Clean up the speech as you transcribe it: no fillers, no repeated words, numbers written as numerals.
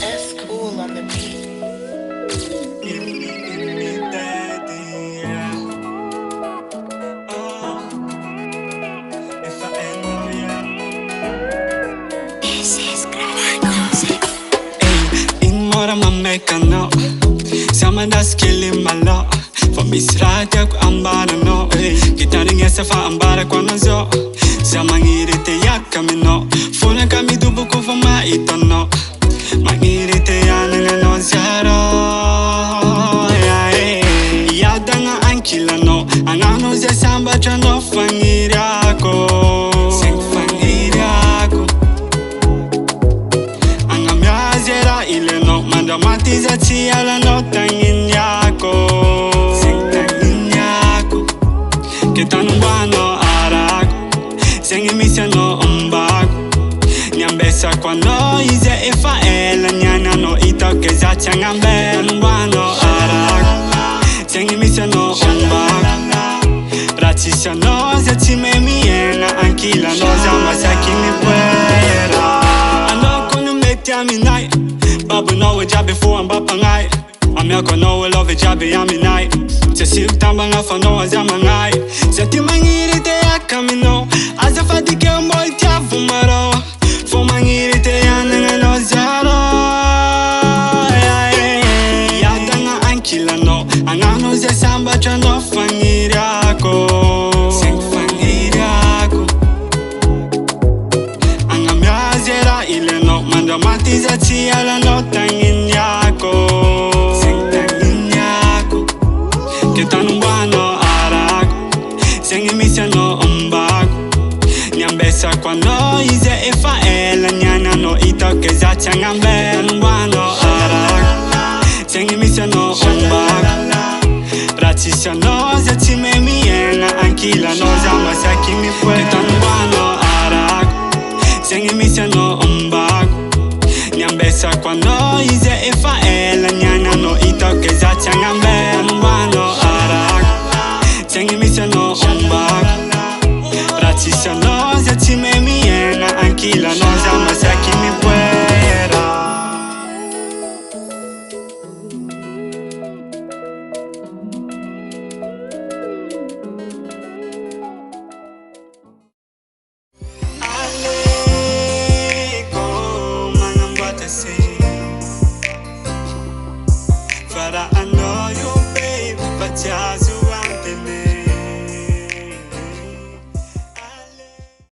That's cool on the beat. Mora mamekano Sama das killing malo For misrata ku ambara no Kitari ngesa fa ambara kwa nazo Sama ngirite yakamino Funa kami dubu ku fa maitono Mangirite yananga no zaro Yadanga ankila no Anano ze samba chano fangiriako Sing fangiriako Angamyazera ile no Mandamatiza tiala no tangin yako Sing tangin yako Ketanubano arago Sengi misya no umbago Nyambesa kwa no ize ifa ela Nyana no itoke za changambe Ketanubano arago Sengi misya no umbago Ratisha no za time miena Ankila no za masaki mi puera Ano kono meti aminai Babu no we jabe for and bapangai Amyako no we love jabe aminai Se sik tambanga fa no azamangai Se timangiri te akamino Aza fatike umboy tia fumaro Fumangiri te yananga no zaro Yadanga ankila no Anano ze samba chano fangiriako Sing fangiriako Angamyazera ile no Mandamatiza tiala no tangin yako Sing tangin yako Ketanubano arago Sengi misya no umbago Nyambesa kwa no ize ifa ela Nyana no itoke za changambe Ketanubano arago Sengi misya no umbago Ratisha no za time miena Ankila no za masaki mi puera Ketanubano arago Sengi misya no umbago Nyambesa kwa no ize ifa ela Nyana no itoke za changambe Ketanubano arago Sengi misya no umbago Ratisha no za time miena Ankila no za masaki